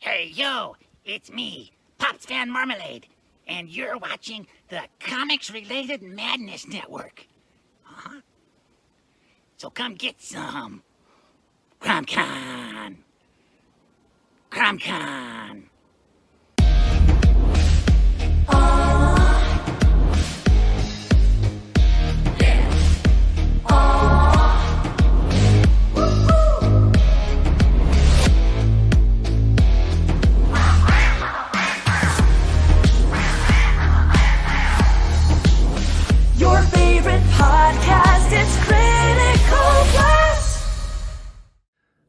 Hey, yo, it's me, Pops Van Marmalade, and you're watching the Comics-Related Madness Network. Huh? So come get some. CromCon. CromCon. Your favorite podcast, it's Critical Blast.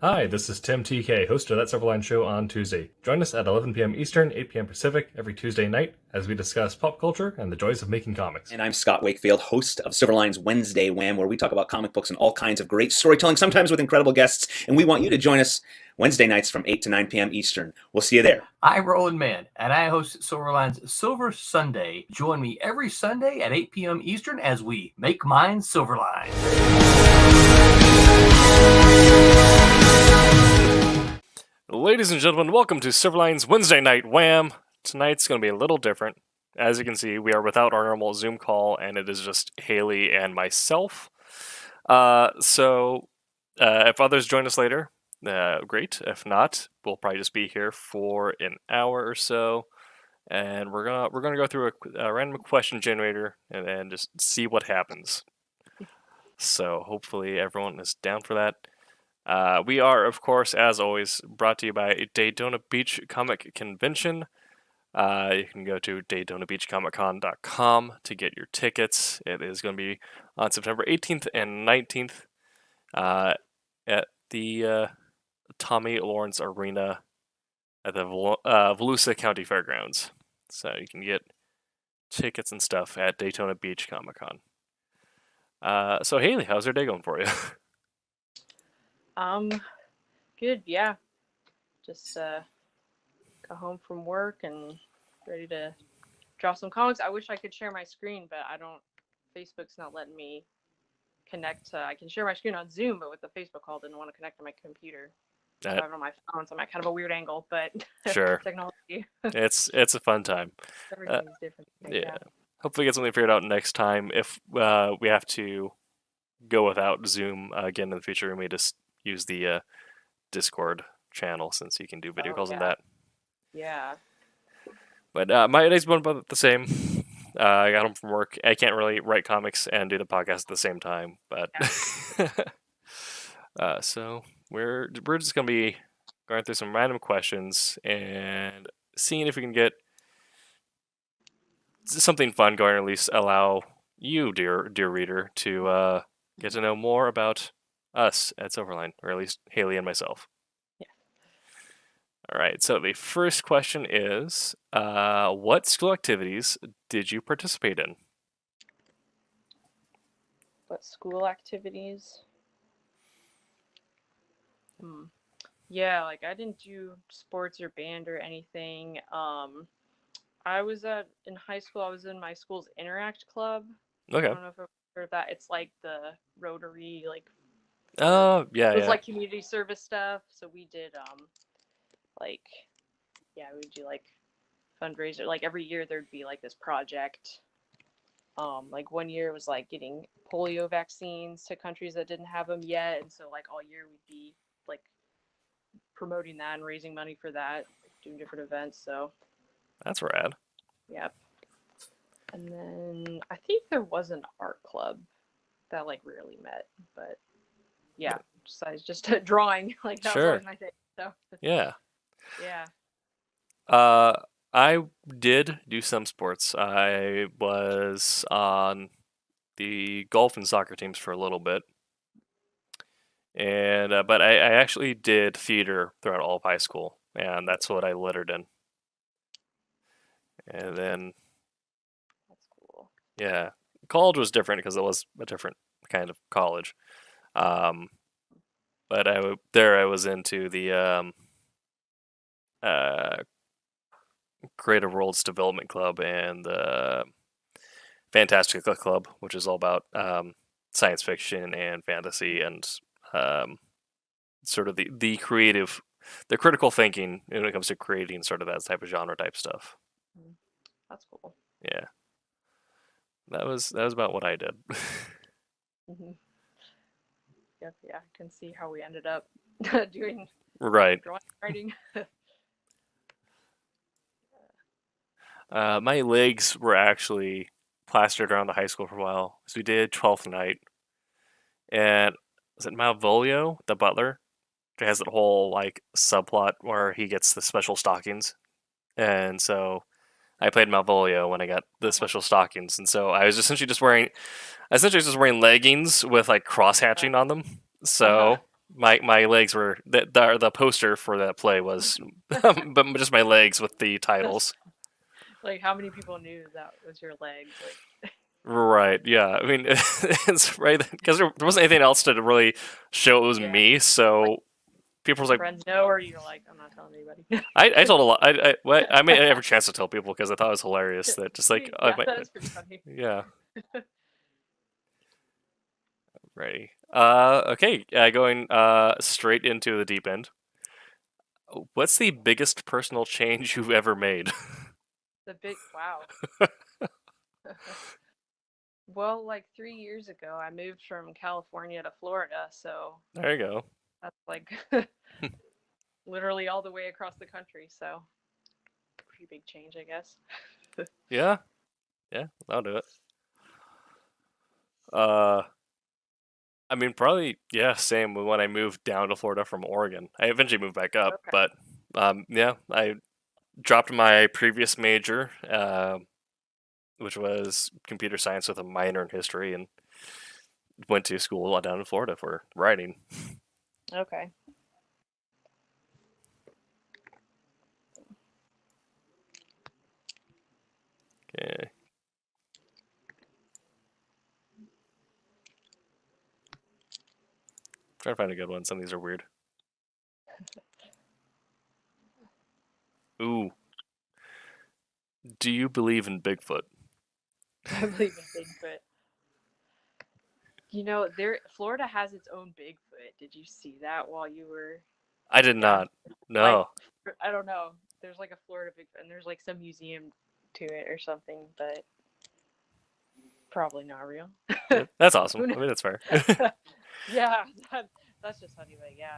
Hi, this is Tim TK, host of That Silverline Show on Tuesday. Join us at 11 p.m. Eastern, 8 p.m. Pacific every Tuesday night as we discuss pop culture and the joys of making comics. And I'm Scott Wakefield, host of Silverline's Wednesday Wham, where we talk about comic books and all kinds of great storytelling, sometimes with incredible guests. And we want you to join us Wednesday nights from 8 to 9 p.m. Eastern. We'll see you there. I'm Roland Mann, and I host Silverline's Silver Sunday. Join me every Sunday at 8 p.m. Eastern as we make mine Silverline. Ladies and gentlemen, welcome to Silverline's Wednesday Night Wham! Tonight's going to be a little different. As you can see, we are without our normal Zoom call, and it is just Haley and myself. If others join us later, great. If not, we'll probably just be here for an hour or so, and we're gonna go through a random question generator and just see what happens. So hopefully everyone is down for that. We are, of course, as always, brought to you by Daytona Beach Comic Convention. You can go to DaytonaBeachComicCon.com to get your tickets. It is going to be on September 18th and 19th at the Tommy Lawrence Arena at the Volusia County Fairgrounds. So you can get tickets and stuff at Daytona Beach Comic Con. So Haley, how's your day going for you? Good, yeah. Just got home from work and ready to draw some comics. I wish I could share my screen, but Facebook's not letting me connect. I can share my screen on Zoom, but with the Facebook call, didn't want to connect to my computer. I have it on my phone, so I'm at kind of a weird angle, but Sure. technology. It's a fun time. Everything's different. Yeah. Hopefully get something figured out next time. If we have to go without Zoom again in the future, we may just use the Discord channel since you can do video calls on that. Yeah. But my day's been about the same. I got home from work. I can't really write comics and do the podcast at the same time, but so we're just gonna be going through some random questions and seeing if we can get something fun going, or at least allow you, dear reader, to get to know more about us at Silverline, or at least Haley and myself. Yeah. All right, so the first question is, what school activities did you participate in? What school activities? Yeah, like I didn't do sports or band or anything. I was in high school. I was in my school's Interact Club. Okay. I don't know if I've heard of that. It's like the Rotary, like. Oh, yeah, It was yeah. like community service stuff. So we did we would do like fundraiser. Like every year there'd be like this project. Like one year it was like getting polio vaccines to countries that didn't have them yet, and so like all year we'd be like promoting that and raising money for that, doing different events. So That's rad. yep. And then I think there was an art club that like rarely met, but yeah, besides just drawing, like that was Sure. always my thing. So Yeah. yeah. I did do some sports. I was on the golf and soccer teams for a little bit, and but I actually did theater throughout all of high school, and that's what I lettered in. And then, That's cool. yeah, college was different because it was a different kind of college. But I was into the Creative Worlds Development Club and the Fantastica Club, which is all about science fiction and fantasy and sort of the creative the critical thinking when it comes to creating sort of that type of genre type stuff. That's cool. Yeah, that was about what I did. Hmm. Yep, yeah, I can see how we ended up doing Right. drawing writing. My legs were actually plastered around the high school for a while. So we did 12th Night, and was it Malvolio, the butler? It has that whole like subplot where he gets the special stockings, and so I played Malvolio when I got the special stockings, and so I was essentially just wearing leggings with like cross hatching on them. So my legs were the poster for that play was, but just my legs with the titles. Like, how many people knew that was your leg? Like, Right. Yeah. I mean, it's right because there wasn't anything else to really show it was Yeah. me. So people was like, friends know, or you're like, I'm not telling anybody. I told a lot. I made every chance to tell people because I thought it was hilarious that just like Yeah, that's pretty funny. yeah. Ready. Okay. Going straight into the deep end. What's the biggest personal change you've ever made? The big wow. Well, like 3 years ago, I moved from California to Florida, so There you go. that's like literally all the way across the country. So pretty big change, I guess. Yeah. Yeah. I'll do it. I mean, probably, yeah, same when I moved down to Florida from Oregon. I eventually moved back up, Okay. but yeah, I dropped my previous major, which was computer science with a minor in history, and went to school down in Florida for writing. Okay. Okay. Trying to find a good one. Some of these are weird. Ooh. Do you believe in Bigfoot? I believe in Bigfoot. You know, Florida has its own Bigfoot. Did you see that while you were I did down? not. No. Like, I don't know. There's like a Florida Bigfoot, and there's like some museum to it or something, but probably not real. That's awesome. I mean, that's fair. Yeah, that's just funny, but yeah.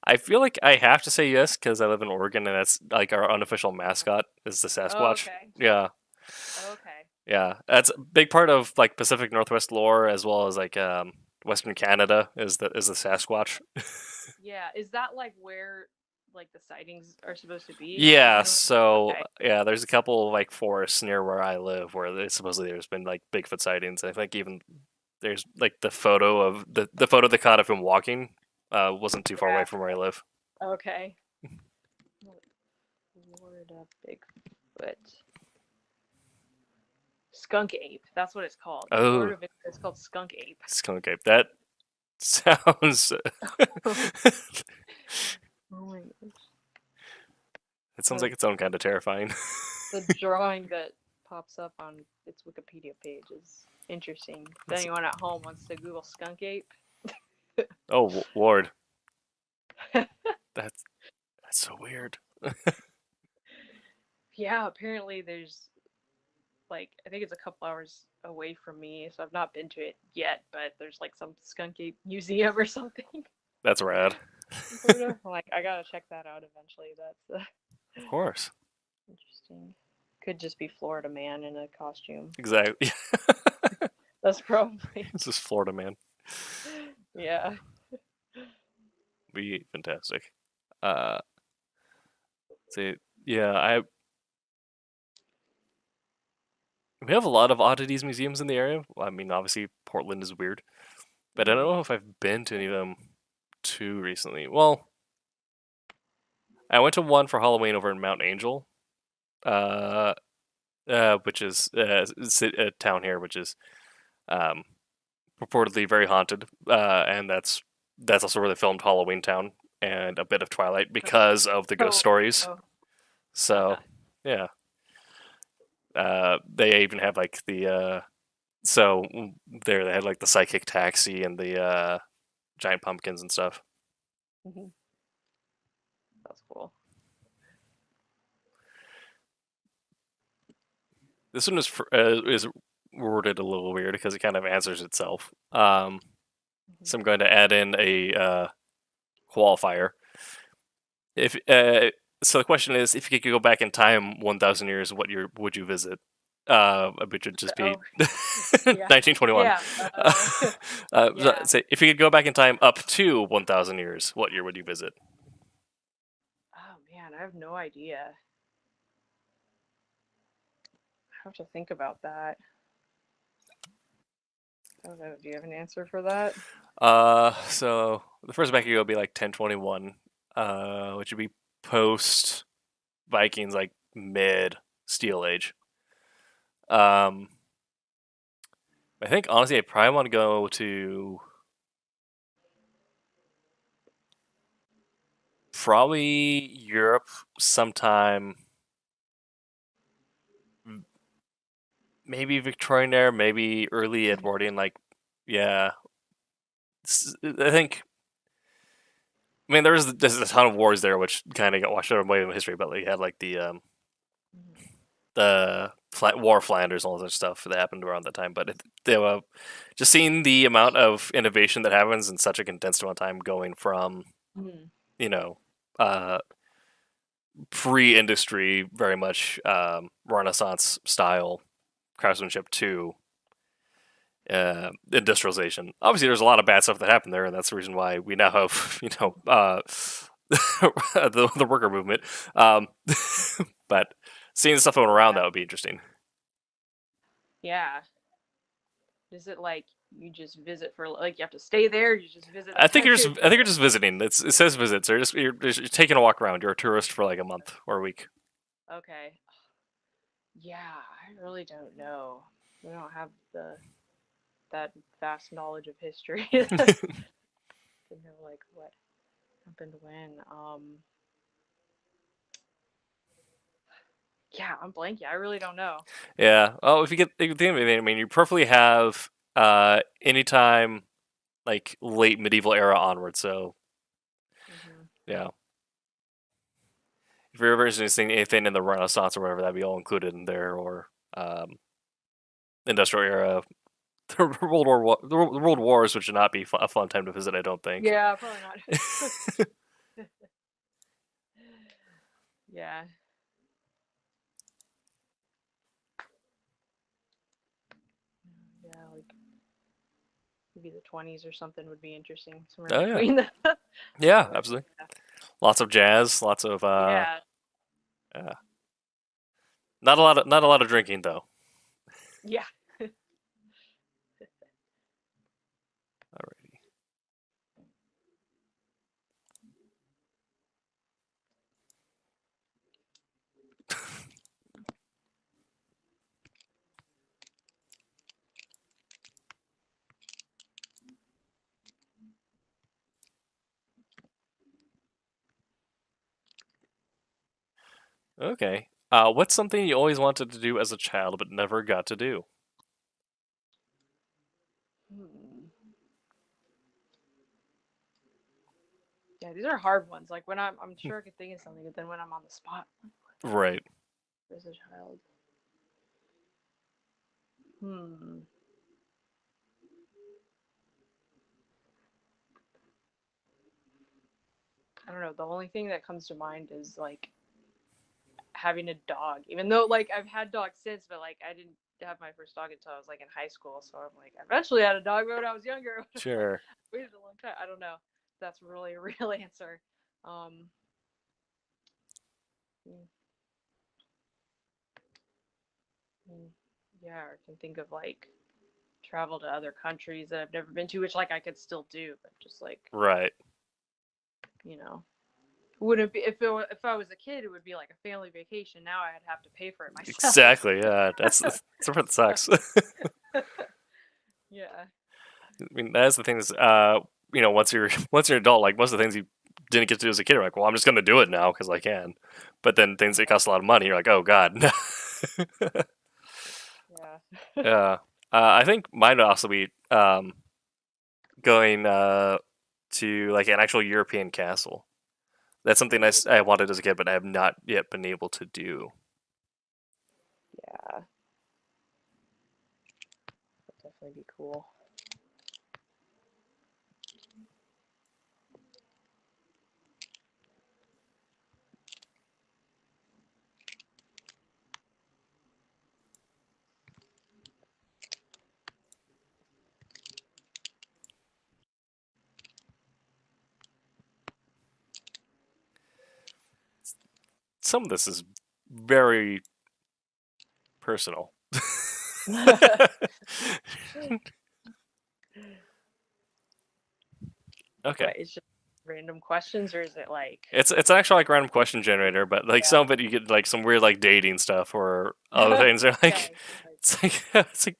I feel like I have to say yes because I live in Oregon and that's like our unofficial mascot is the Oh, Sasquatch. okay. Yeah. Okay. Yeah. That's a big part of like Pacific Northwest lore as well as like Western Canada is the Sasquatch. Yeah, is that like where like the sightings are supposed to be? Yeah, originally? so Okay. yeah, there's a couple like forests near where I live where supposedly there's been like Bigfoot sightings. I think even there's like the photo of the photo they caught of him walking wasn't too far away Yeah. from where I live. Okay. Florida Bigfoot. Skunk ape. That's what it's called. Oh. Florida Bigfoot. It's called skunk ape. Skunk ape. That sounds. Oh my gosh. It sounds like its own kind of terrifying. The drawing that pops up on its Wikipedia page is interesting. If anyone at home wants to Google skunk ape. Oh, Lord. That's so weird. Yeah, apparently there's like I think it's a couple hours away from me, so I've not been to it yet, but there's like some skunk ape museum or something. That's rad. Like I gotta check that out eventually. That's Of course. interesting. Could just be Florida man in a costume. Exactly. That's probably This is Florida man. yeah. Be fantastic. See, yeah, we have a lot of oddities museums in the area. Well, I mean, obviously Portland is weird, but I don't know if I've been to any of them too recently. Well, I went to one for Halloween over in Mount Angel, which is a town here, which is purportedly very haunted, and that's also where they filmed Halloween Town and a bit of Twilight because of the ghost stories. Oh. So, yeah. They even have like the so there they had like the psychic taxi and the giant pumpkins and stuff. Mhm. This one is worded a little weird because it kind of answers itself. So I'm going to add in a qualifier. If so, the question is, if you could go back in time 1,000 years, what year would you visit? Which would just be Oh, yeah. 1921. Yeah. Yeah. Say, if you could go back in time up to 1,000 years, what year would you visit? Oh man, I have no idea. I have to think about that. I don't know. Do you have an answer for that? So the first back year would be like 1021, which would be post Vikings, like mid Steel Age. I think honestly, I probably want to go to probably Europe sometime. Maybe Victorian era, maybe early Edwardian. Like, yeah, I think. I mean, there's a ton of wars there, which kind of got washed out of my history. But you had like the War of Flanders and all that stuff that happened around that time. But just seeing the amount of innovation that happens in such a condensed amount of time, going from Mhm. you know pre-industry, very much Renaissance style craftsmanship to industrialization. Obviously, there's a lot of bad stuff that happened there, and that's the reason why we now have the worker movement. But seeing the stuff going around, that would be interesting. Yeah. Is it like you just visit for like you have to stay there? You just visit. I think you're just visiting. It says visits. You're taking a walk around. You're a tourist for like a month or a week. Okay. Yeah, I really don't know. We don't have that vast knowledge of history to know like what happened when. Yeah, I'm blanking. I really don't know. Yeah. Oh, if you think of it, I mean, you perfectly have anytime like late medieval era onward. So yeah, if you're ever interested in anything in the Renaissance or whatever, that'd be all included in there, or industrial era, the World Wars, which would not be a fun time to visit. I don't think. Yeah, probably not. Yeah. Yeah, like maybe the 20s or something would be interesting. Somewhere Oh in yeah. between the. Yeah, absolutely. Lots of jazz, lots of Yeah. yeah. Not a lot of drinking though. Yeah. Alrighty. Okay. What's something you always wanted to do as a child but never got to do? Yeah, these are hard ones. Like when I'm sure I could think of something, but then when I'm on the spot, Right. as a child. I don't know. The only thing that comes to mind is like having a dog. Even though like I've had dogs since, but like I didn't have my first dog until I was like in high school. So I'm like, I eventually had a dog, but when I was younger. Sure. Waited a long time. I don't know. That's really a real answer. Yeah, I can think of like travel to other countries that I've never been to, which like I could still do, but just like Right. you know, wouldn't be if I was a kid, it would be like a family vacation. Now I'd have to pay for it myself. Exactly. Yeah. That's the part that sucks. Yeah. I mean, that's the thing is, once you're an adult, like most of the things you didn't get to do as a kid, you're like, well, I'm just going to do it now because I can. But then things that cost a lot of money, you're like, oh god. Yeah. Yeah. I think mine would also be going to like an actual European castle. That's something I wanted as a kid, but I have not yet been able to do. Yeah. definitely be cool. Some of this is very personal. Okay. What, it's just random questions, or is it like? It's actually like random question generator, but like some of it you get like some weird like dating stuff or other things. They're like Okay, it's like it's like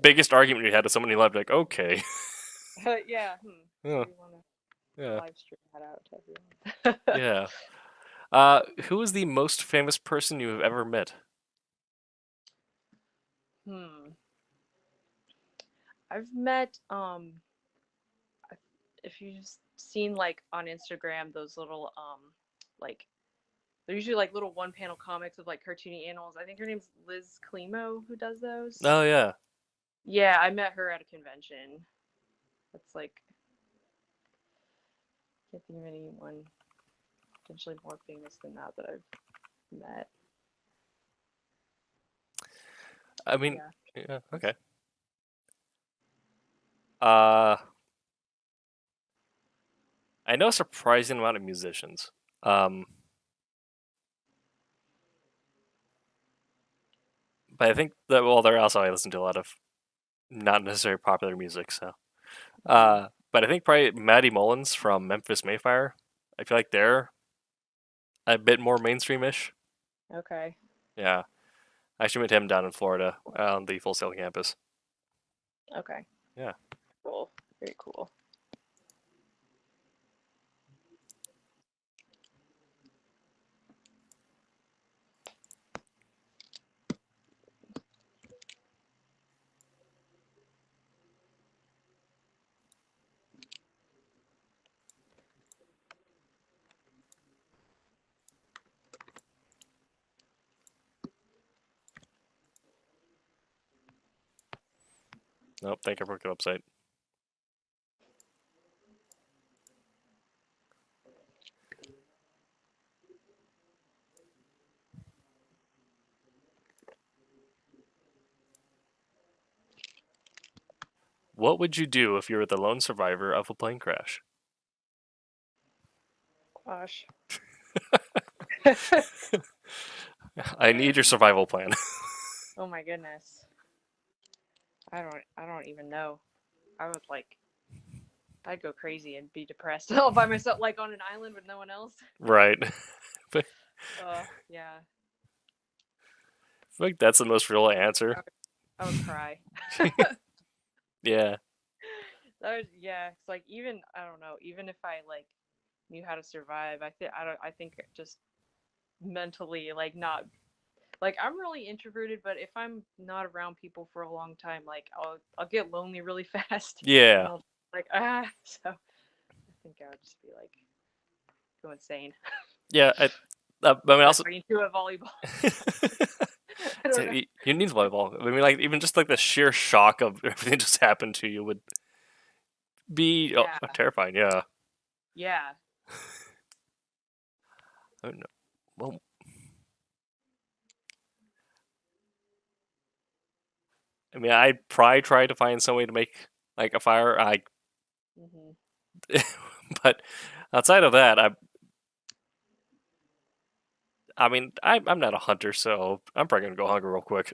biggest argument you had with someone you loved. Like okay, yeah. yeah, We want to yeah, live stream that out to everyone. yeah. Who is the most famous person you have ever met? I've met if you've seen like on Instagram those little like they're usually like little one panel comics of like cartoony animals. I think her name's Liz Climo who does those. Oh yeah, Yeah, I met her at a convention. That's like can't think of anyone potentially more famous than that I've met. I mean, Yeah. yeah, okay. Uh, I know a surprising amount of musicians. But I think that well, they're also I listen to a lot of not necessarily popular music, so. But I think probably Matty Mullins from Memphis Mayfire. I feel like they're a bit more mainstreamish. Okay. Yeah, I actually met him down in Florida on the Full Sail campus. Okay. Yeah. Cool. Very cool. Nope, thank you for the website. What would you do if you were the lone survivor of a plane crash? Gosh. I need your survival plan. Oh my goodness. I don't even know. I would like I'd go crazy and be depressed all by myself, like on an island with no one else. Right. But Yeah. I feel like that's the most real answer. I would cry. Yeah. Yeah. It's like even I don't know. Even if I like knew how to survive, I think just mentally like not like I'm really introverted, but if I'm not around people for a long time, like I'll get lonely really fast. Yeah. And like so I think I would just be like go insane. Yeah. I mean, also. Right into a volleyball. I So don't know. you need volleyball. I mean, like even just like the sheer shock of everything just happened to you would be Yeah. terrifying. Yeah. Yeah. Oh no. Well, I mean, I'd probably try to find some way to make like a fire. Hmm. But outside of that, I mean, I'm not a hunter, so I'm probably gonna go hungry real quick.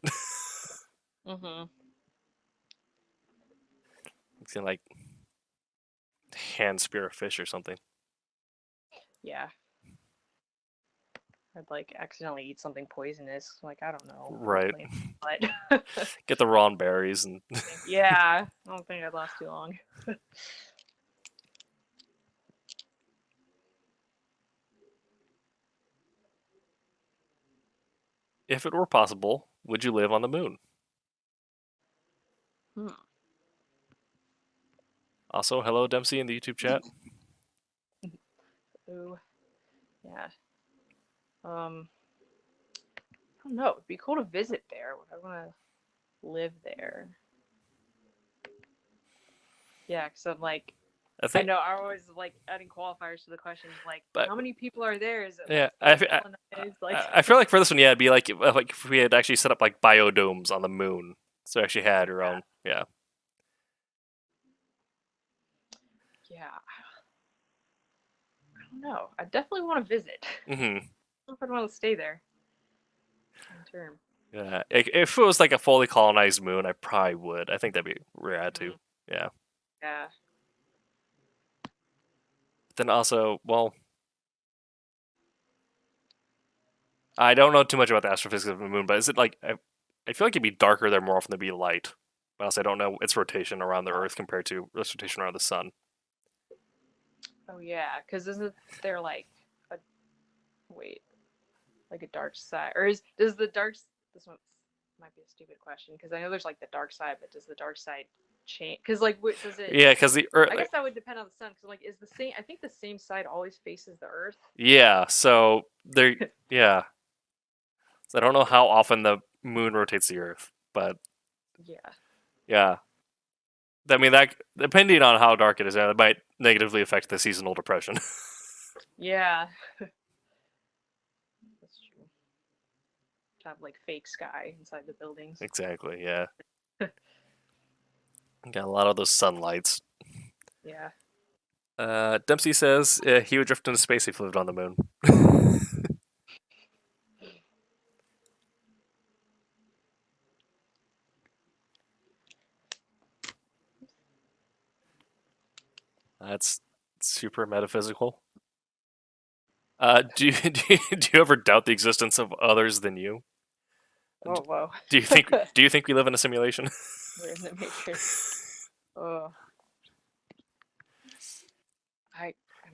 Hmm. It's gonna like hand spear a fish or something. Yeah. I'd like accidentally eat something poisonous. Like I don't know. Right. But Get the raw berries and. yeah, I don't think I'd last too long. If it were possible, would you live on the moon? Hmm. Also, hello Dempsey in the YouTube chat. Ooh. Yeah. I don't know. It'd be cool to visit there. Would I want to live there? Yeah, because I'm like, I I think, know I always like adding qualifiers to the questions, like but how many people are there? Is it yeah, like fully colonized? Like, I feel like for this one, yeah, it'd be like if we had actually set up like biodomes on the moon, so we actually had our own. Yeah. yeah, I don't know. I definitely want to visit. I Hmm. don't know if I'd want to stay there long term. Yeah. If it was like a fully colonized moon, I probably would. I think that'd be rad too. Mhm. Yeah. Yeah. Then also, well, I don't know too much about the astrophysics of the moon, but is it like I feel like it'd be darker there more often than be light. But also, I don't know its rotation around the Earth compared to its rotation around the sun. Oh yeah, because isn't there like a wait, like a dark side, or does the this one might be a stupid question because I know there's like the dark side, but does the dark side change? Because like, what does it? Yeah, because the Earth. I guess that would depend on the sun. Because like, is the same? I think the same side always faces the Earth. Yeah, so there. Yeah, so I don't know how often the moon rotates the Earth, but Yeah. yeah. I mean, that depending on how dark it is, it might negatively affect the seasonal depression. Yeah. That's true. To have like fake sky inside the buildings. Exactly. Yeah. Got a lot of those sunlights. Yeah. Dempsey says he would drift into space if he lived on the moon. That's super metaphysical. Do you ever doubt the existence of others than you? Oh whoa. Do you think we live in a simulation? We're in the Matrix. Oh. I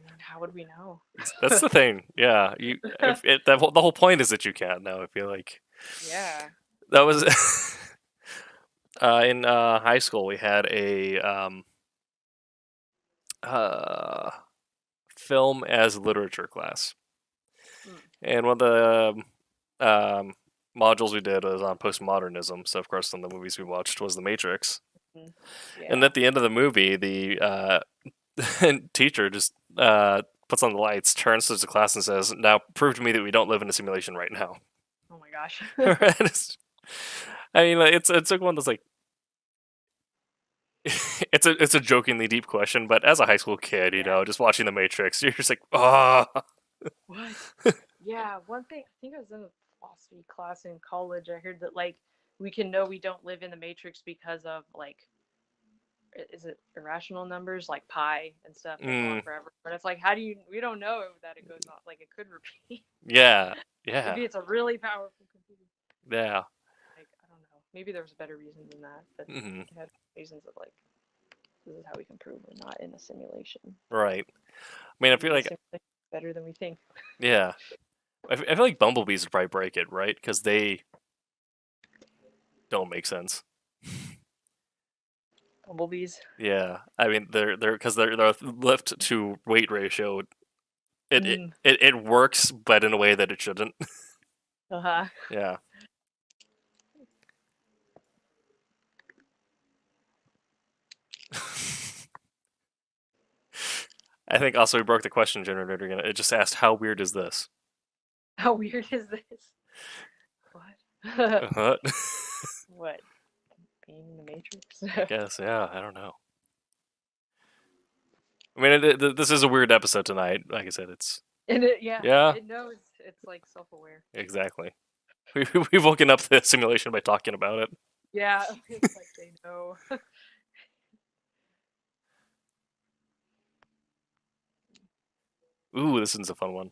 mean, how would we know? That's the thing. Yeah, the whole point is that you can't know. I feel like Yeah. that was in high school. We had a film as literature class, and one of the modules we did was on postmodernism. So of course, one of the movies we watched was The Matrix. Yeah. And at the end of the movie, the teacher just puts on the lights, turns to the class, and says, "Now prove to me that we don't live in a simulation right now." Oh my gosh. I mean, like, it's like one that's like it's a jokingly deep question, but as a high school kid, you know, just watching The Matrix, you're just like, oh, What? Yeah, one thing, I think I was in a philosophy class in college. I heard that like we can know we don't live in the Matrix because of like is it irrational numbers like pi and stuff that go on forever? But it's like, how do you? We don't know that it goes on. Like it could repeat. yeah, Maybe it's a really powerful computer. yeah. Like I don't know. Maybe there's a better reason than that. But it had reasons of like this is how we can prove we're not in a simulation. Right. I mean, I feel like better than we think. yeah. I feel like bumblebees would probably break it, right? Because they don't make sense. Bumblebees. Yeah, I mean they're because their lift to weight ratio it works, but in a way that it shouldn't. Yeah. I think also we broke the question generator again. It just asked, "How weird is this?" How weird is this? What? What? What? Being in the Matrix? I guess, yeah. I don't know. I mean, this is a weird episode tonight. Like I said, it's And it, Yeah. it knows it's like self-aware. exactly. We've woken up the simulation by talking about it. Yeah, it's like they know. Ooh, this one's a fun one.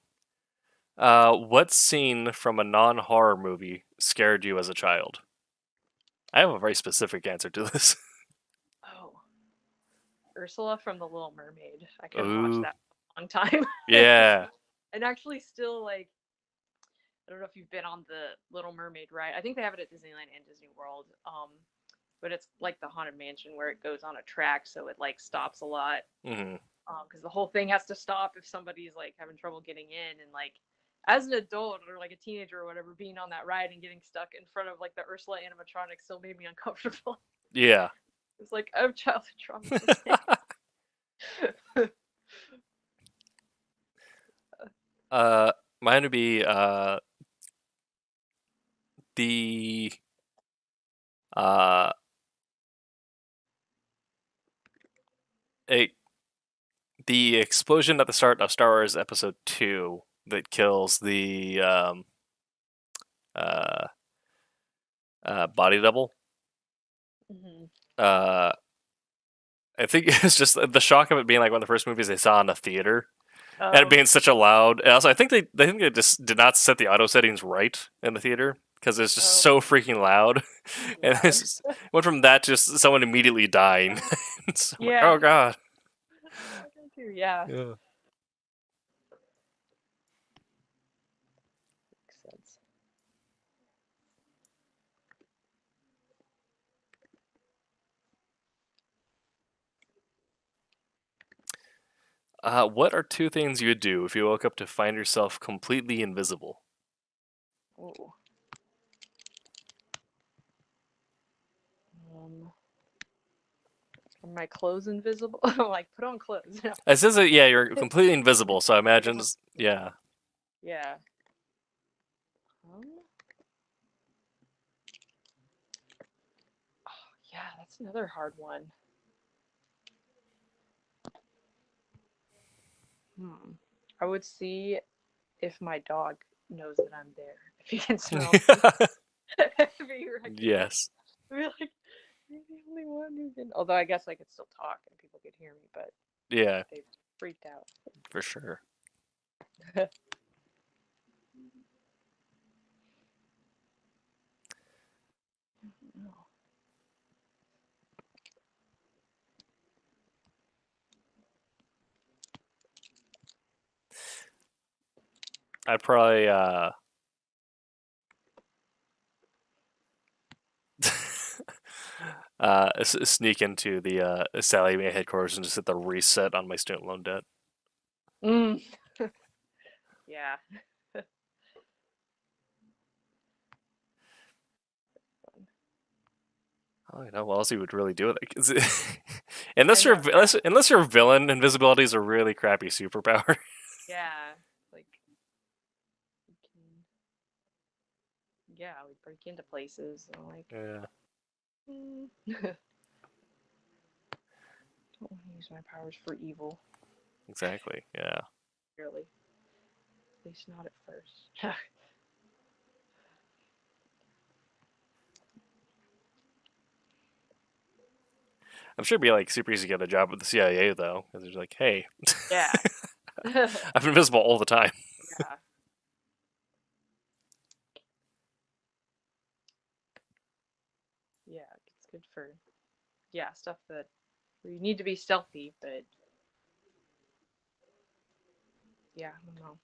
What scene from a non-horror movie scared you as a child? I have a very specific answer to this. Oh, Ursula from The Little Mermaid. I couldn't watch Ooh. that for a long time. Yeah. And actually, still like, I don't know if you've been on the Little Mermaid ride. I think they have it at Disneyland and Disney World. But it's like the Haunted Mansion where it goes on a track, so it like stops a lot. Hmm. Because the whole thing has to stop if somebody's like having trouble getting in, and like as an adult or like a teenager or whatever, being on that ride and getting stuck in front of like the Ursula animatronic still made me uncomfortable. Yeah. It's like I have childhood trauma from it. Mine would be the a the explosion at the start of Star Wars Episode 2 that kills the body double. Mhm. I think it's just the shock of it being like one of the first movies they saw in the theater, and it Oh, being such a loud. And also, I think they just did not set the auto settings right in the theater because it's just so freaking loud. And yeah. it's went from that to just someone immediately dying. It's like, Yeah. oh god. Yeah. Yeah. Makes sense. What are two things you would do if you woke up to find yourself completely invisible? Ooh. Are my clothes invisible? Like, put on clothes. It says that yeah, you're completely invisible. So I imagine, yeah. Yeah. Oh, yeah, that's another hard one. I would see if my dog knows that I'm there. If he can smell me. If he recognizes- Yes, I'd be like, you're the only one who can. Although I guess I could still talk and people could hear me, but yeah, they freaked out. for sure. I'd probably sneak into the Sally Mae headquarters and just hit the reset on my student loan debt. Mm. Yeah. Oh, you know what else you would really do with it? 'Cause unless I you're know, yeah. unless you're a villain, invisibility is a really crappy superpower. Yeah. Like, we can, yeah, we break into places and like, Yeah, don't want to use my powers for evil, exactly. Yeah. really. At least not at first. I'm sure it'd be like super easy to get a job with the CIA though, because they're like, hey, Yeah. I'm invisible all the time. Yeah. Yeah, it's good for stuff that where you need to be stealthy, but yeah, I don't know.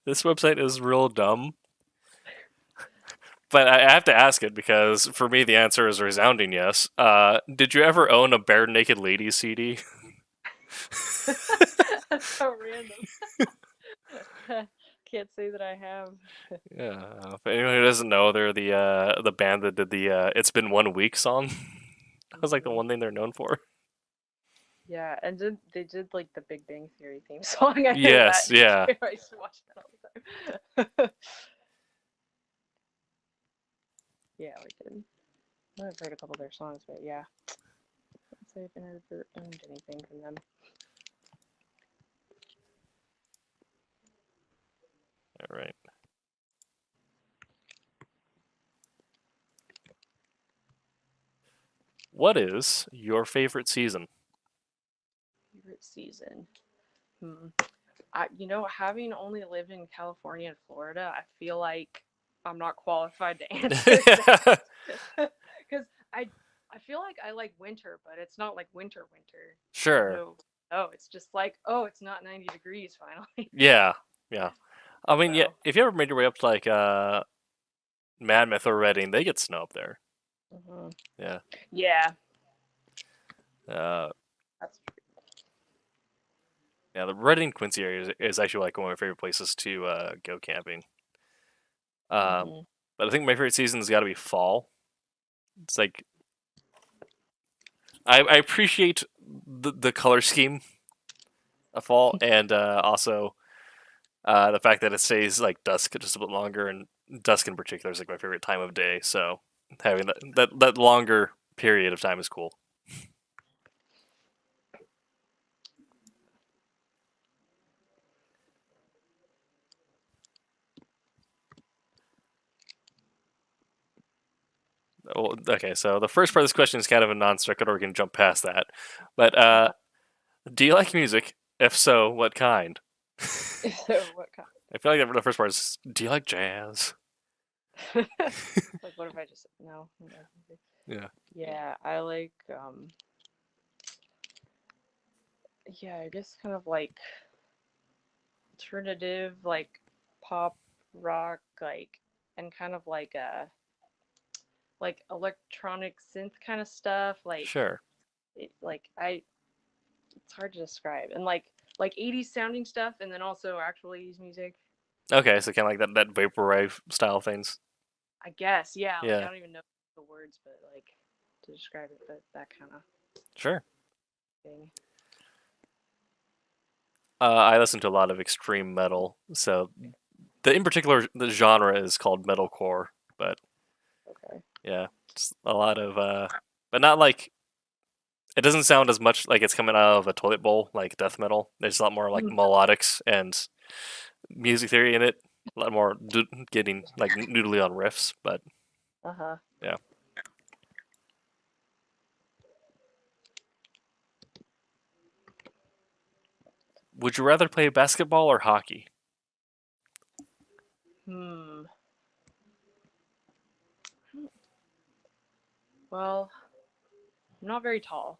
This website is real dumb. But I have to ask it because for me the answer is a resounding yes. Did you ever own a Bare Naked Ladies CD? That's so random. Can't say that I have. Yeah. If anyone who doesn't know, they're the band that did the "It's Been 1 Week" song. That was like the one thing they're known for. Yeah, and they did like the Big Bang Theory theme song. I know Yes, that. yeah. I used to watch that all the time. Yeah, we did. I've heard a couple of their songs, but yeah. Let's say I've never owned anything from them. All right. What is your favorite season? Favorite season. Having only lived in California and Florida, I feel like I'm not qualified to answer that. Because I feel like I like winter, but it's not like winter. Sure. No, it's just like, oh, it's not 90 degrees finally. Yeah. Yeah. I mean, yeah. So, If you ever made your way up to like Mammoth or Redding, they get snow up there. Yeah. yeah, Uh, that's true. Yeah, the Redding Quincy area is actually like one of my favorite places to go camping. Um, Mhm. but I think my favorite season's got to be fall. It's like I appreciate the color scheme of fall, and also the fact that it stays like dusk just a bit longer, and dusk in particular is like my favorite time of day. So having that longer period of time is cool. Well, okay, so the first part of this question is kind of a non sequitur. We can jump past that. But do you like music? If so, what kind? What kind? I feel like the first part is, do you like jazz? Like, what if I just no? Yeah. Yeah, I like yeah, I guess kind of like alternative, like pop, rock, like, and kind of like electronic synth kind of stuff. Sure. It's hard to describe, and like 80s sounding stuff, and then also actual 80s music. Okay, so kind of like that vaporwave style things. I guess, yeah. Like I Yeah. don't even know the words, but like to describe it, but that kind of Sure. thing. I listen to a lot of extreme metal, so in particular the genre is called metalcore, but Okay. yeah, it's a lot of but not like it doesn't sound as much like it's coming out of a toilet bowl like death metal. There's a lot more like melodics and music theory in it. A lot more getting like noodly on riffs, but Uh huh. yeah. Would you rather play basketball or hockey? Hmm. Well, I'm not very tall.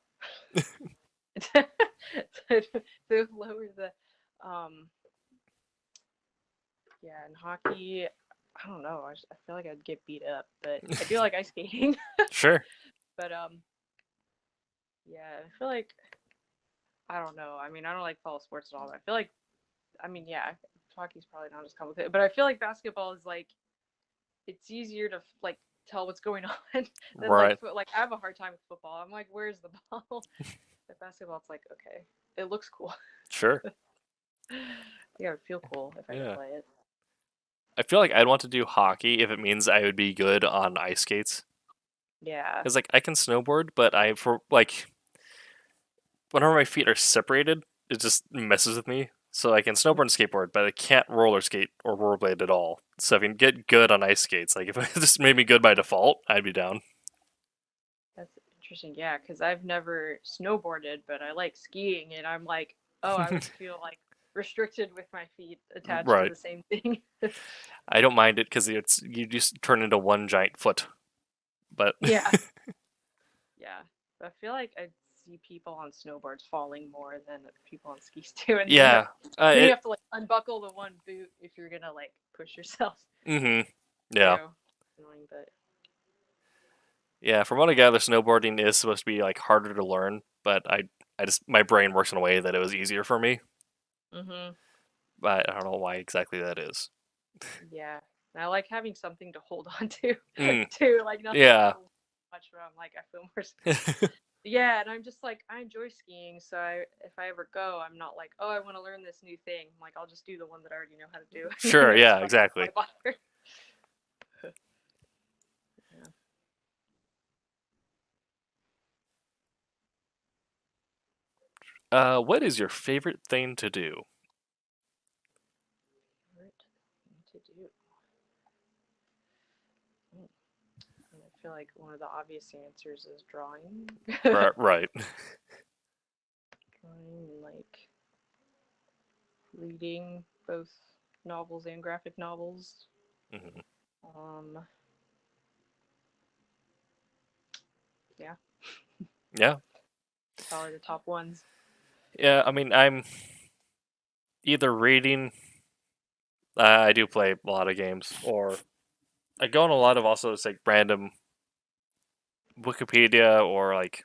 To lower the um yeah, in hockey, I don't know. I feel like I'd get beat up, but I do like ice skating. Sure. But yeah, I feel like I don't know. I mean, I don't like follow sports at all. But I feel like I mean, yeah, hockey's probably not as complicated, but I feel like basketball is like it's easier to like tell what's going on than Right. like I have a hard time with football. I'm like, where's the ball? But basketball, it's like okay, it looks cool. Sure. Yeah, it would feel cool if I could Yeah. play it. I feel like I'd want to do hockey if it means I would be good on ice skates. Yeah. Because like I can snowboard, but I for like whenever my feet are separated, it just messes with me. So I can snowboard and skateboard, but I can't roller skate or rollerblade at all. So if I can get good on ice skates, like if it just made me good by default, I'd be down. That's interesting. Yeah, because I've never snowboarded, but I like skiing, and I'm like, oh, I would feel like restricted with my feet attached to Right. the same thing. I don't mind it because it's you just turn into one giant foot. But Yeah, yeah. But I feel like I see people on snowboards falling more than people on skis too, and yeah, then you it. have to like unbuckle the one boot if you're gonna like push yourself Mm-hmm. too. Yeah, Annoying, but yeah. From what I gather, snowboarding is supposed to be like harder to learn, but I just my brain works in a way that it was easier for me. mhm. But I don't know why exactly that is. Yeah. And I like having something to hold on to Mm, too, like nothing yeah. too much where I'm like I feel more yeah, and I'm just like I enjoy skiing, so if I ever go, I'm not like, oh, I want to learn this new thing. I'm like I'll just do the one that I already know how to do. Sure. It's Yeah. fine. Why Exactly. bother? Yeah. What is your favorite thing to do? Favorite thing to do. Hmm. And I feel like one of the obvious answers is drawing. Right. Drawing and like reading both novels and graphic novels. Hmm. Um, yeah, Yeah. probably the top ones. Yeah. I mean, I'm either reading. I do play a lot of games, or I go on a lot of also just like random Wikipedia or like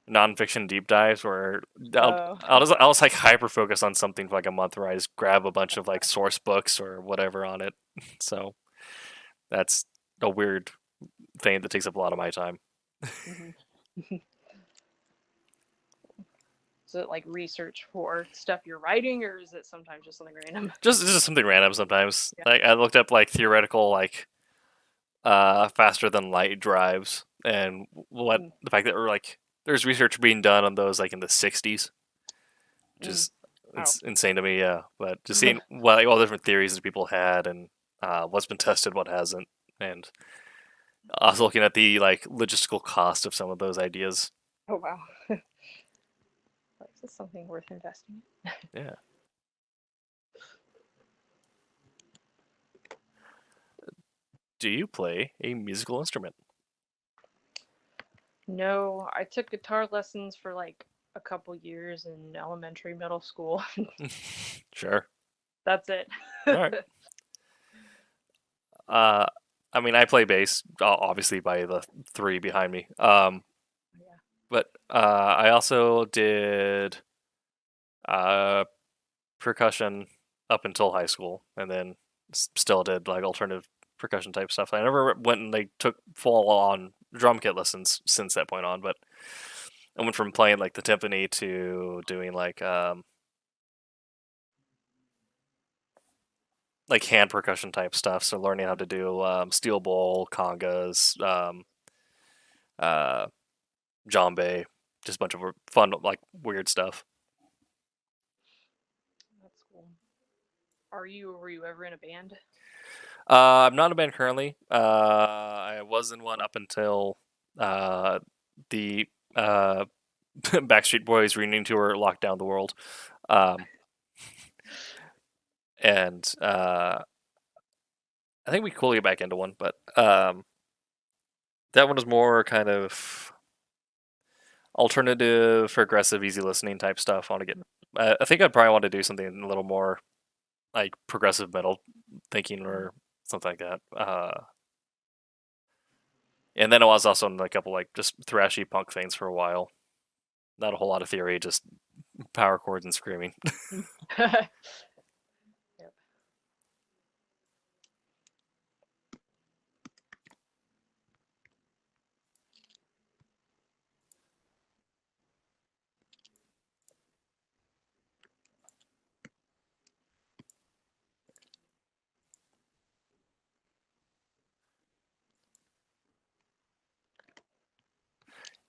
nonfiction deep dives where Oh. I'll just like hyper focus on something for like a month where I just grab a bunch of like source books or whatever on it. So that's a weird thing that takes up a lot of my time. Mhm. Is it like research for stuff you're writing, or is it sometimes just something random? Just something random sometimes. Yeah. Like I looked up like theoretical like faster than light drives and what Mm. the fact that we're like there's research being done on those like in the 60s, which is Oh. insane to me. Yeah, but just seeing what like all the different theories that people had and what's been tested, what hasn't, and also looking at the like logistical cost of some of those ideas. Oh wow. Like, is this something worth investing in? Yeah. Do you play a musical instrument? No, I took guitar lessons for like a couple years in elementary, middle school. Sure. That's it. All right. I mean, I play bass, obviously by the three behind me. Yeah. But I also did uh, percussion up until high school, and then still did like alternative percussion type stuff. I never went and like took full on drum kit lessons since that point on, but I went from playing like the timpani to doing like hand percussion type stuff. So learning how to do steel bowl, congas, uh, djembe, just a bunch of fun like weird stuff. That's cool. Were you ever in a band? I'm not in a band currently. I was in one up until the Backstreet Boys reunion tour locked down the world, um, and I think we could get back into one, but that one was more kind of alternative, progressive, easy listening type stuff. I want to get. I think I'd probably want to do something a little more like progressive metal thinking or something like that. And then I was also in a couple like just thrashy punk things for a while. Not a whole lot of theory, just power chords and screaming. Yep.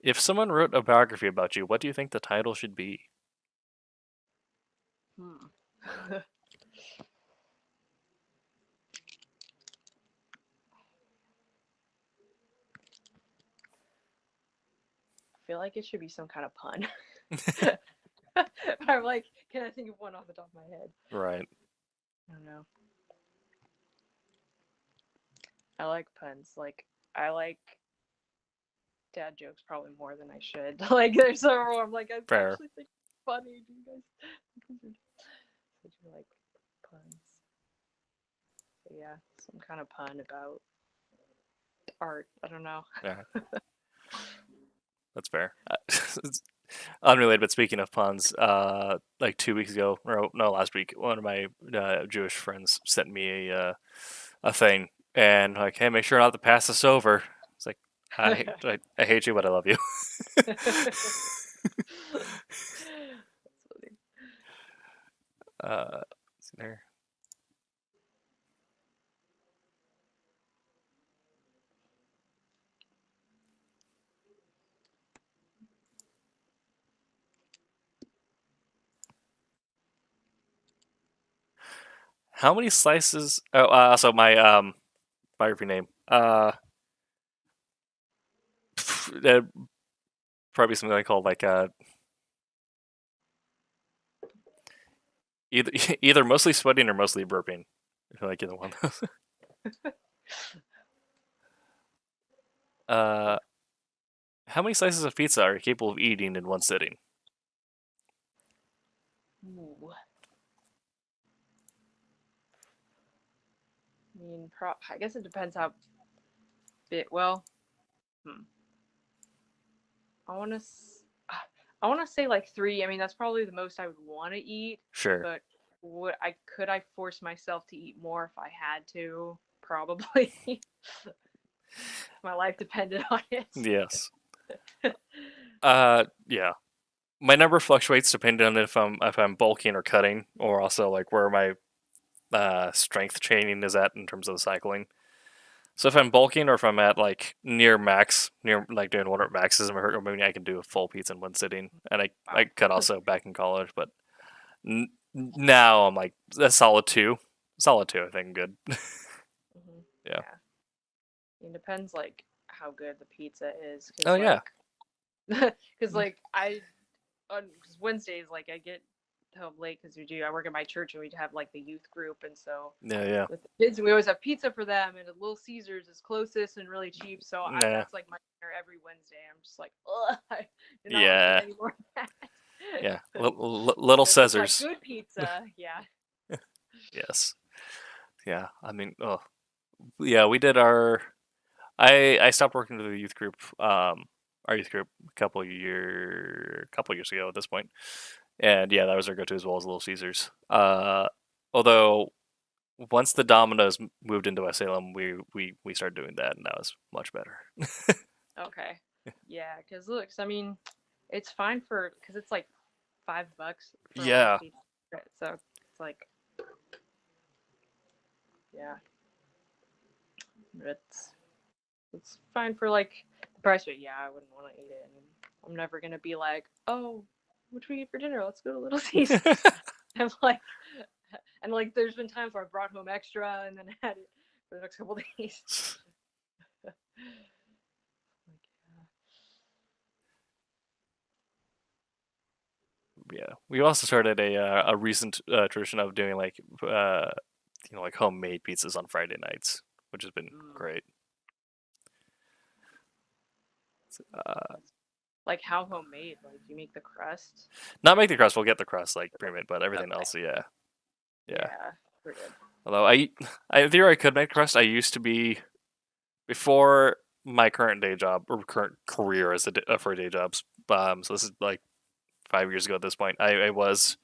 If someone wrote a biography about you, what do you think the title should be? Hmm. I feel like it should be some kind of pun. I'm like, can I think of one off the top of my head? Right. I don't know. I like puns. Like, I like dad jokes probably more than I should. Like, there's several I'm like, I Fair. actually think it's funny. Do you guys did you like puns? So yeah, some kind of pun about art. I don't know. Yeah. That's fair. It's unrelated, but speaking of puns, like 2 weeks ago, or no, last week, one of my Jewish friends sent me a thing, and like, hey, make sure not to pass this over. It's like, I hate you, but I love you. That's funny. Let's see there. How many slices? Oh, also my biography name. That'd probably something I call like either either mostly sweating or mostly burping. I feel like either one of those. How many slices of pizza are you capable of eating in one sitting? Ooh. I mean, I guess it depends how big. Well, I want to. I want to say like 3. I mean, that's probably the most I would want to eat. Sure. But could I force myself to eat more if I had to? Probably. My life depended on it. Yes. Yeah. My number fluctuates depending on if I'm bulking or cutting, or also like where my strength training is at in terms of the cycling. So if I'm bulking or if I'm at like near max, near like doing one of maxes, or maybe I can do a full pizza in one sitting. And I cut also back in college, but now I'm like a solid 2. Solid 2, I think, good. Mhm. Yeah. It depends like how good the pizza is. Oh yeah. Because like on cause Wednesdays like I get home late because I work at my church and we have like the youth group, and so Yeah. with the kids we always have pizza for them, and Little Caesars is closest and really cheap, so that's like my dinner every Wednesday. I'm just like, ugh, I do not want to eat any more of that. Yeah. Little If it's, Caesars. like good pizza, yeah. Yes. Yeah. I mean, oh, yeah. We did our. I stopped working with the youth group. Our youth group a couple years ago at this point, and yeah, that was our go-to as well as Little Caesars. Although once the Domino's moved into West Salem, we started doing that, and that was much better. Okay. Yeah, because looks, I mean, it's fine because it's like $5 for Yeah. a pizza. So it's like, yeah, it's fine for like the price, but yeah, I wouldn't want to eat it. And I'm never gonna be like, oh, what do we eat for dinner? Let's go to Little Caesars. I'm like, and like, there's been times where I brought home extra and then had it for the next couple days. Like, Yeah, we also started a recent tradition of doing like like homemade pizzas on Friday nights, which has been great. like how homemade? Like you make the crust? Not make the crust, we'll get the crust like pre-made, but everything Okay. else, yeah. Pretty good. Although in theory I could make crust. I used to be before my current day job or current career as for day jobs. So this is like 5 years ago at this point. I was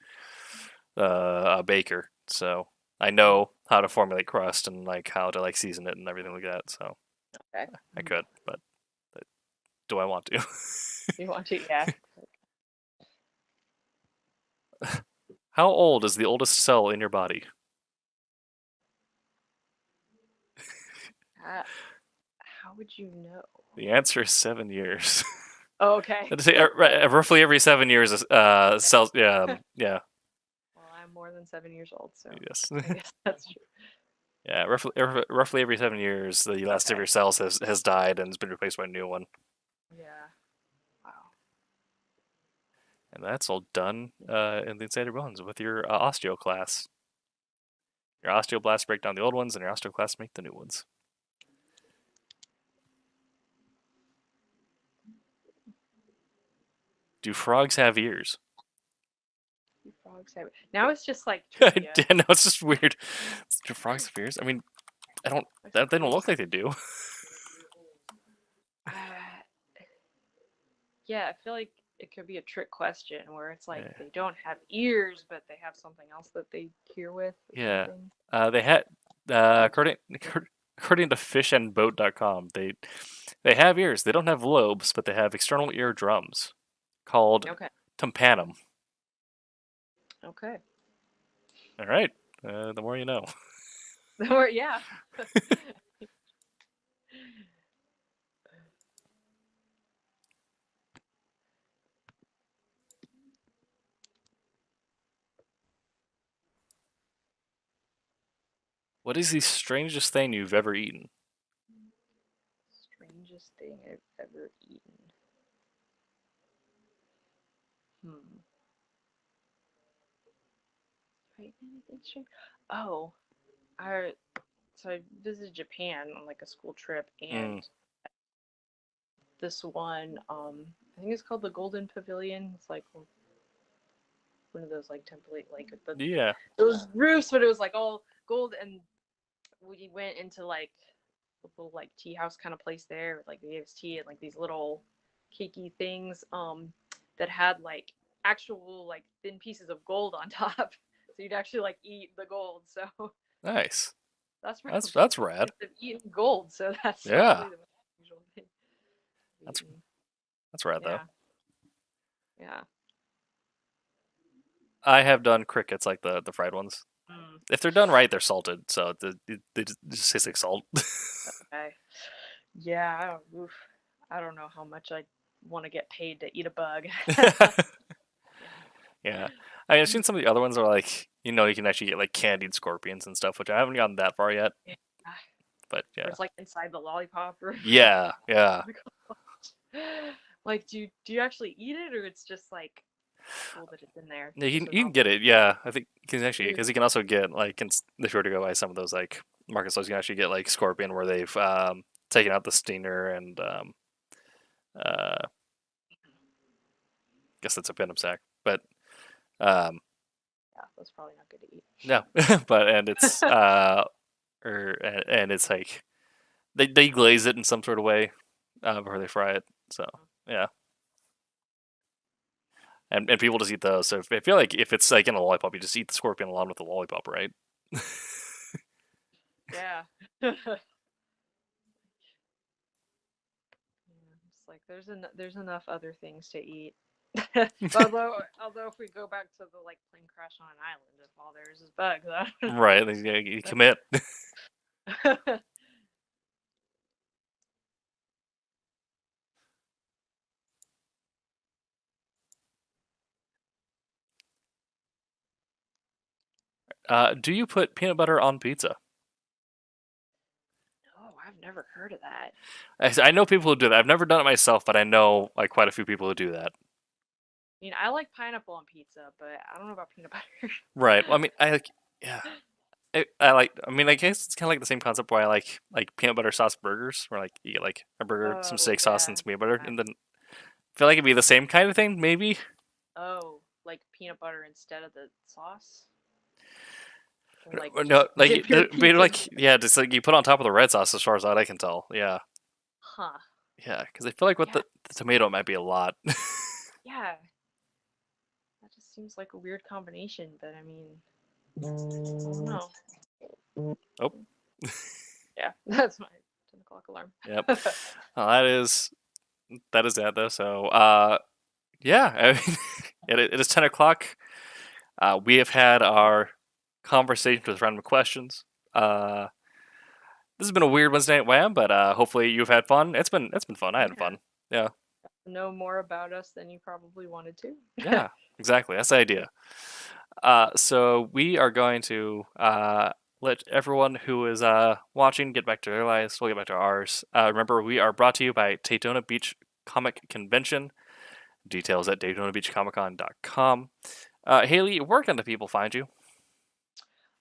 a baker, so I know how to formulate crust and like how to like season it and everything like that. So Okay. I could, but do I want to? You want to? Yeah. How old is the oldest cell in your body? How would you know? The answer is 7 years. Oh, okay. I'd say roughly every 7 years, cells. Yeah. Well, I'm more than 7 years old, so Yes. I guess that's true. Yeah, roughly every 7 years, the last of your cells has died and has been replaced by a new one. Yeah. Wow. And that's all done in the Insider Bones with your osteo class. Your osteoblasts break down the old ones, and your osteoclasts make the new ones. Do frogs have ears? Frogs have. Now it's just like Yeah, trivia. no, it's just weird. Do frogs have ears? I mean, they don't look like they do. Uh, yeah, I feel like it could be a trick question where it's like they don't have ears, but they have something else that they hear with. Yeah. Something. They had according to fishandboat.com, they have ears. They don't have lobes, but they have external ear drums called tympanum. Okay. All right. The more you know. The more, yeah. What is the strangest thing you've ever eaten? Strangest thing I've ever eaten. Right, anything strange? Oh, so I visited Japan on like a school trip, and this one, I think it's called the Golden Pavilion. It's like one of those like template, like those roofs, but it was like all gold, and we went into like a little like tea house kind of place there. Like they gave us tea and like these little cakey things. that had like actual like thin pieces of gold on top, so you'd actually like eat the gold. So Nice. that's probably That's rad. I've eaten gold, so that's Yeah. probably the most unusual thing. I've That's eaten. That's rad though. Yeah. Yeah. I have done crickets like the fried ones. Mm, If they're done right, they're salted, so they just taste like salt. okay. Yeah. I don't know how much I want to get paid to eat a bug. Yeah. I mean, I've seen some of the other ones are like, you know, you can actually get like candied scorpions and stuff, which I haven't gotten that far yet. Yeah. But Or yeah. it's like inside the lollipop or Yeah, yeah. like do you actually eat it or it's just like cool that it's in there? Yeah, you So can no. get it. Yeah, I think you can actually Ooh. because you can also get like if you were to go buy some of those like market stores, you can actually get like scorpion where they've taken out the stinger and guess that's a venom sac, but um, Yeah, that's probably not good to eat. no, but and it's and it's like they glaze it in some sort of way before they fry it. So yeah, and people just eat those. So I feel like if it's like in a lollipop, you just eat the scorpion along with the lollipop, right? Yeah. Yeah, it's like there's enough other things to eat. although if we go back to the like plane crash on an island, if all there is bugs, Right, you commit. Do you put peanut butter on pizza? no, I've never heard of that. I know people who do that. I've never done it myself, but I know like quite a few people who do that. I mean, I like pineapple on pizza, but I don't know about peanut butter. Right. Well, I mean, I like, yeah. I like. I mean, I guess it's kind of like the same concept where I like peanut butter sauce burgers, where like you get like a burger, some Oh, steak sauce, yeah. and some peanut butter, and then I feel like it'd be the same kind of thing, maybe. Oh, like peanut butter instead of the sauce? And, like, Or no, just like dip your but pizza like in- yeah, just like you put on top of the red sauce, as far as I can tell. Yeah, Huh. yeah, because I feel like with Yeah. the tomato it might be a lot. Yeah. That just seems like a weird combination, but I mean, I don't know. Oh. Yeah, that's my 10 o'clock alarm. Yep. That is that though. So yeah, I mean, it is 10 o'clock. We have had our conversations with random questions. This has been a weird Wednesday at Wham, but hopefully you've had fun. It's been fun. I had Yeah. fun. Yeah. Know more about us than you probably wanted to. Yeah. Exactly. That's the idea. So we are going to let everyone who is watching get back to their lives. We'll get back to ours. Remember, we are brought to you by Daytona Beach Comic Convention. Details at DaytonaBeachComicCon.com. Haley, where can the people find you?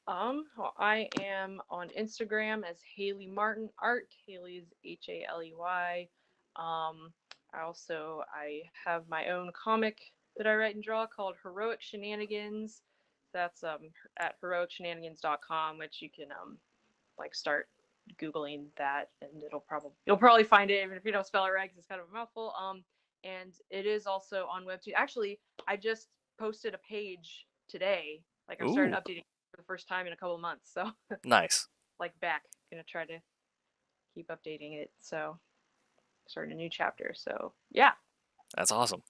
Well, I am on Instagram as Haley Martin Art. Haley's Haley. I have my own comic that I write and draw called Heroic Shenanigans. That's at heroicshenanigans.com, which you can like start googling that, and you'll probably find it even if you don't spell it right because it's kind of a mouthful. And it is also on WebTube. Actually, I just posted a page today. Like I started Ooh. updating for the first time in a couple of months, so Nice. like back, gonna try to keep updating it. So starting a new chapter. So yeah. That's awesome.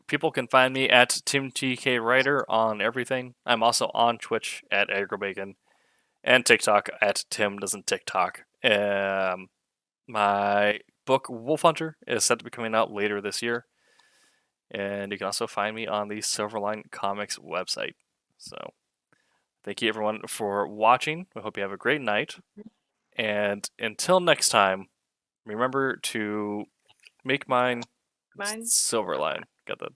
People can find me at TimTK Writer on everything. I'm also on Twitch at AgroBacon and TikTok at Tim Doesn't TikTok. My book Wolf Hunter is set to be coming out later this year, and you can also find me on the Silverline Comics website. So, thank you everyone for watching. I hope you have a great night, and until next time, remember to make mine Mine Silverline. Got the